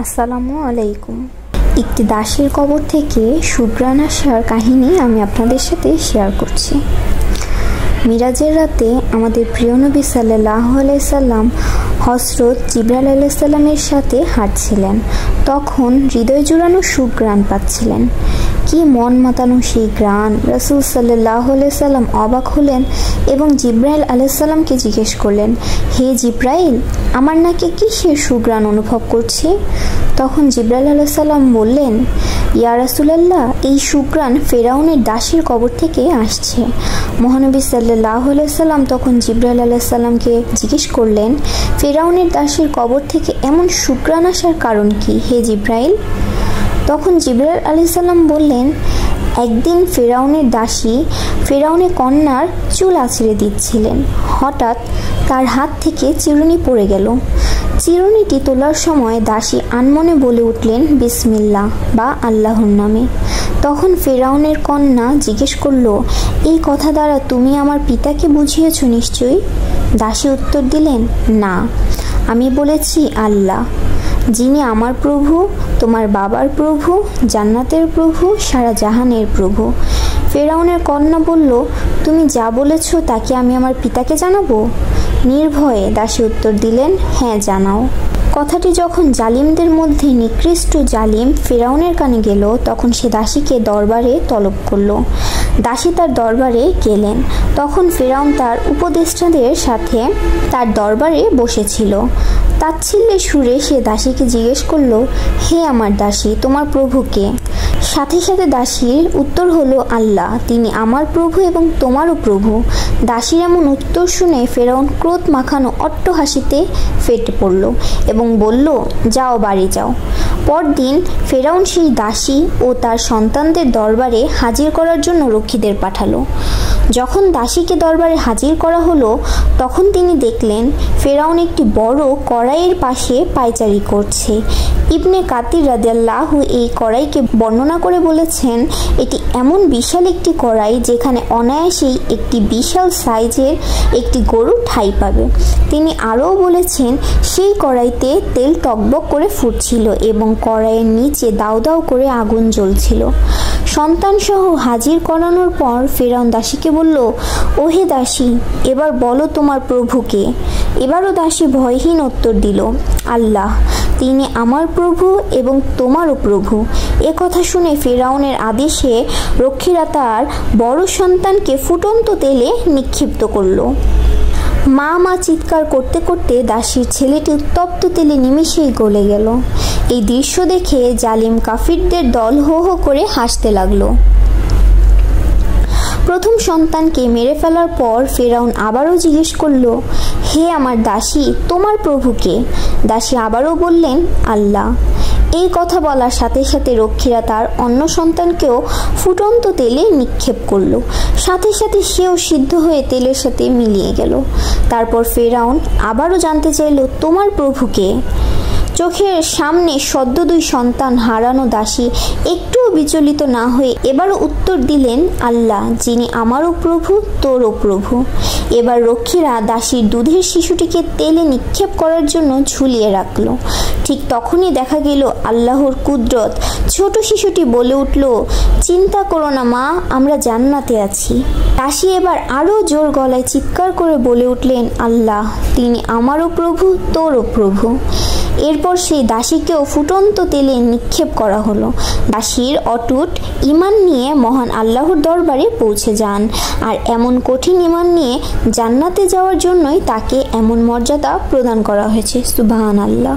আসসালামু আলাইকুম। একটি দাসীর কবর থেকে সুঘ্রাণ আসার কাহিনী আমি আপনাদের সাথে শেয়ার করছি। মিরাজের রাতে আমাদের প্রিয় নবী সাল্লাল্লাহু আলাইহি সাল্লাম হযরত জিবরাইল আলাইহিস সালামের সাথে হাঁটছিলেন। তখন হৃদয় জুড়ানো সুঘ্রাণ পাচ্ছিলেন। কি মন মাতানো সেই ঘ্রাণ! রাসূল সাল্লাল্লাহু আলাইহি সাল্লাম অবাক হলেন এবং জিবরাইল আলাইহিস সালামকে জিজ্ঞেস করলেন, হে জিবরাইল, আমার নাকি কিসের সুঘ্রাণ অনুভব করছি? তখন জিবরাইল আলাইহিস সালাম বললেন, ইয়া রাসূলুল্লাহ, এই সুঘ্রাণ ফেরাউনের দাসীর কবর থেকে আসছে। মহানবী সাল্লাল্লাহু আলাইহি সাল্লাম তখন জিবরাইল আলাইহিস সালামকে জিজ্ঞেস করলেন, ফেরাউনের দাসীর কবর থেকে এমন সুঘ্রাণ আসার কারণ কি হে জিবরাইল? তখন জিবরাইল আলাইহিস সালাম বললেন, একদিন ফেরাউনের দাসী ফেরাউনের কন্যার চুল আঁচড়ে দিচ্ছিলেন। হঠাৎ তার হাত থেকে চিরুনি পড়ে গেল। চিরুনিটি তোলার সময় দাসী আনমনে বলে উঠলেন, বিসমিল্লাহ বা আল্লাহর নামে। তখন ফেরাউনের কন্যা জিজ্ঞেস করল, এই কথা দ্বারা তুমি আমার পিতাকে বুঝিয়েছ নিশ্চয়ই? দাসী উত্তর দিলেন, না, আমি বলেছি আল্লাহ, যিনি আমার প্রভু, তোমার বাবার প্রভু, জান্নাতের প্রভু, সারা জাহানের প্রভু। ফেরাউনের কন্যা বলল, তুমি যা বলেছ তা কি আমি আমার পিতাকে জানাবো? নির্ভয়ে দাসী উত্তর দিলেন, হ্যাঁ জানাও। কথাটি যখন জালিমদের মধ্যে নিকৃষ্ট জালিম ফেরাউনের কানে গেল, তখন সে দাসীকে দরবারে তলব করল। দাসী তার দরবারে গেলেন। তখন ফেরাউন তার উপদেষ্টাদের সাথে তার দরবারে বসেছিল। তাচ্ছিল্যের সুরে সে দাসীকে জিজ্ঞেস করল, হে আমার দাসী, তোমার প্রভুকে? সাথে সাথে দাসীর উত্তর হলো, আল্লাহ, তিনি আমার প্রভু এবং তোমারও প্রভু। দাসীর এমন উত্তর শুনে ফেরাউন ক্রোধ মাখানো অট্টহাসিতে ফেটে পড়ল এবং বলল, যাও, বাড়ি যাও। পরদিন ফেরাউন সেই দাসী ও তার সন্তানদের দরবারে হাজির করার জন্য রক্ষীদের পাঠালো। যখন দাসীকে দরবারে হাজির করা হলো, তখন তিনি দেখলেন ফেরাউন একটি বড় কড়াইয়ের পাশে পায়চারি করছে। ইবনে কাতির রাদিয়াল্লাহু এই কড়াইকে বর্ণনা করে বলেছেন, এটি এমন বিশাল একটি কড়াই যেখানে অনায়াসেই একটি বিশাল সাইজের একটি গরু ঠাঁই পাবে। তিনি আরও বলেছেন, সেই কড়াইতে তেল টকবক করে ফুটছিল এবং কড়াইয়ের নিচে দাউ দাউ করে আগুন জ্বলছিল। সন্তানসহ হাজির করানোর পর ফেরাউন দাসীকে বলল, ওহে দাসী, এবার বলো তোমার প্রভুকে। এবারও দাসী ভয়হীন উত্তর দিল, আল্লাহ, তিনি আমার প্রভু এবং তোমারও প্রভু। এ কথা শুনে ফেরাউনের আদেশে রক্ষীরা তার বড় সন্তানকে ফুটন্ত তেলে নিক্ষিপ্ত করল। মা মা চিৎকার করতে করতে দাসীর ছেলেটি উত্তপ্ত তেলে নিমেষেই গলে গেল। এই দৃশ্য দেখে জালিম কাফিরদের দল হো হো করে হাসতে লাগলো। প্রথম সন্তানকে মেরে ফেলার পর ফেরাউন আবারও জিজ্ঞেস করল, হে আমার দাসী, তোমার প্রভুকে? দাসী আবারও বললেন, আল্লাহ। এই কথা বলার সাথে সাথে রক্ষীরা তার অন্য সন্তানকেও ফুটন্ত তেলে নিক্ষেপ করল। সাথে সাথে সেও সিদ্ধ হয়ে তেলের সাথে মিলিয়ে গেল। তারপর ফেরাউন আবারও জানতে চাইল, তোমার প্রভুকে? চোখের সামনে সদ্য দুই সন্তান হারানো দাসী একটুও বিচলিত না হয়ে এবারও উত্তর দিলেন, আল্লাহ, যিনি আমারও প্রভু, তোরও প্রভু। এবার রক্ষীরা দাসীর দুধের শিশুটিকে তেলে নিক্ষেপ করার জন্য ঝুলিয়ে রাখল। ঠিক তখনই দেখা গেল আল্লাহর কুদরত। ছোট শিশুটি বলে উঠল, চিন্তা করো না মা, আমরা জান্নাতে আছি। দাসী এবার আরও জোর গলায় চিৎকার করে বলে উঠলেন, আল্লাহ, তিনি আমারও প্রভু, তোরও প্রভু। এরপর সেই দাসীকেও ফুটন্ত তেলে নিক্ষেপ করা হলো। দাসীর অটুট ঈমান নিয়ে মহান আল্লাহর দরবারে পৌঁছে যান, আর এমন কঠিন ঈমান নিয়ে জান্নাতে যাওয়ার জন্যই তাকে এমন মর্যাদা প্রদান করা হয়েছে। সুবহানাল্লাহ।